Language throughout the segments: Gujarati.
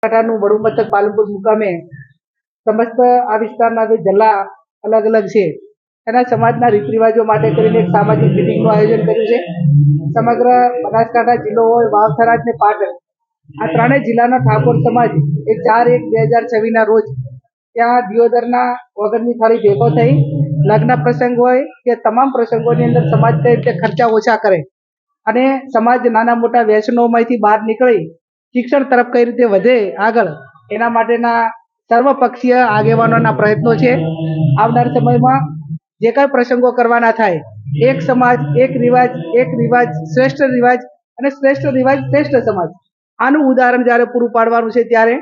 બનાસકાંઠાનું વડુ મથક પાલનપુર મુકામે સમસ્ત આ વિસ્તારના જે જિલ્લા અલગ અલગ છે એના સમાજના રીત રિવાજો માટે કરીને એક સામાજિક મિટિંગનું આયોજન કર્યું છે. સમગ્ર બનાસકાંઠા જિલ્લો હોય, વાવ, થરાદ ને પાટણ, આ ત્રણેય જિલ્લાના ઠાકોર સમાજ 4/1/2026 રોજ ત્યાં દિયોદરના વગરની થાળી ભેગો થઈ લગ્ન પ્રસંગ હોય કે તમામ પ્રસંગોની અંદર સમાજ કઈ રીતે ખર્ચા ઓછા કરે અને સમાજ નાના મોટા વ્યસનોમાંથી બહાર નીકળી શિક્ષણ તરફ કઈ રીતે વધે આગળ, એના માટેના સર્વપક્ષીય આગેવાનોના પ્રયત્નો છે. આવનાર સમયમાં જે કઈ પ્રસંગો કરવાના થાય, એક સમાજ એક રિવાજ શ્રેષ્ઠ રિવાજ અને શ્રેષ્ઠ રિવાજ શ્રેષ્ઠ સમાજ, આનું ઉદાહરણ જ્યારે પૂરું પાડવાનું છે ત્યારે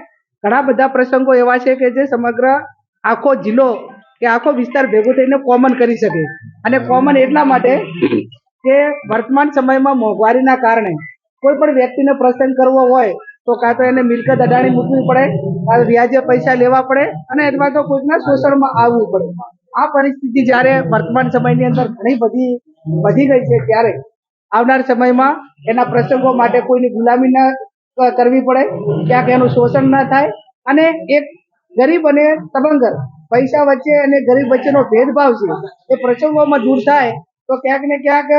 ઘણા બધા પ્રસંગો એવા છે કે જે સમગ્ર આખો જિલ્લો કે આખો વિસ્તાર ભેગો થઈને કોમન કરી શકે. અને કોમન એટલા માટે કે વર્તમાન સમયમાં મોંઘવારીના કારણે કોઈ પણ વ્યક્તિને પ્રસંગ કરવો હોય તો કાં તો એને મિલકત અડાણી મૂકવી પડે, કાં વ્યાજે પૈસા લેવા પડે અને અથવા તો કોઈકના શોષણમાં આવવું પડે. આ પરિસ્થિતિ જ્યારે વર્તમાન સમયની અંદર ઘણી બધી વધી ગઈ છે ત્યારે આવનાર સમયમાં એના પ્રસંગો માટે કોઈની ગુલામી ન કરવી પડે, ક્યાંક એનું શોષણ ન થાય અને એક ગરીબ અને તબંગર પૈસા વચ્ચે અને ગરીબ વચ્ચેનો ભેદભાવ છે એ પ્રસંગોમાં દૂર થાય તો ક્યાંક ને ક્યાંક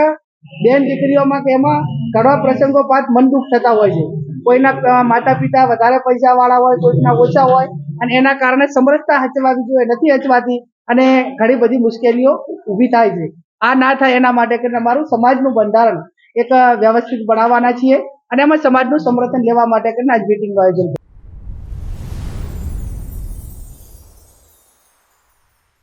બેન દીકરીઓમાં કે એમાં ઘણા પ્રસંગો પાછ મન દુઃખ થતા હોય છે. કોઈના માતા પિતા વધારે પૈસા વાળા હોય, કોઈના ઓછા હોય અને એના કારણે સમરસતા હચવાવી જોઈએ નથી હચવાતી અને ઘણી બધી મુશ્કેલીઓ ઊભી થાય છે. આ ના થાય એના માટે કરીને અમારું સમાજનું બંધારણ એક વ્યવસ્થિત બનાવવાના છીએ અને અમે સમાજનું સમર્થન લેવા માટે કરીને આજ મીટિંગનું આયોજન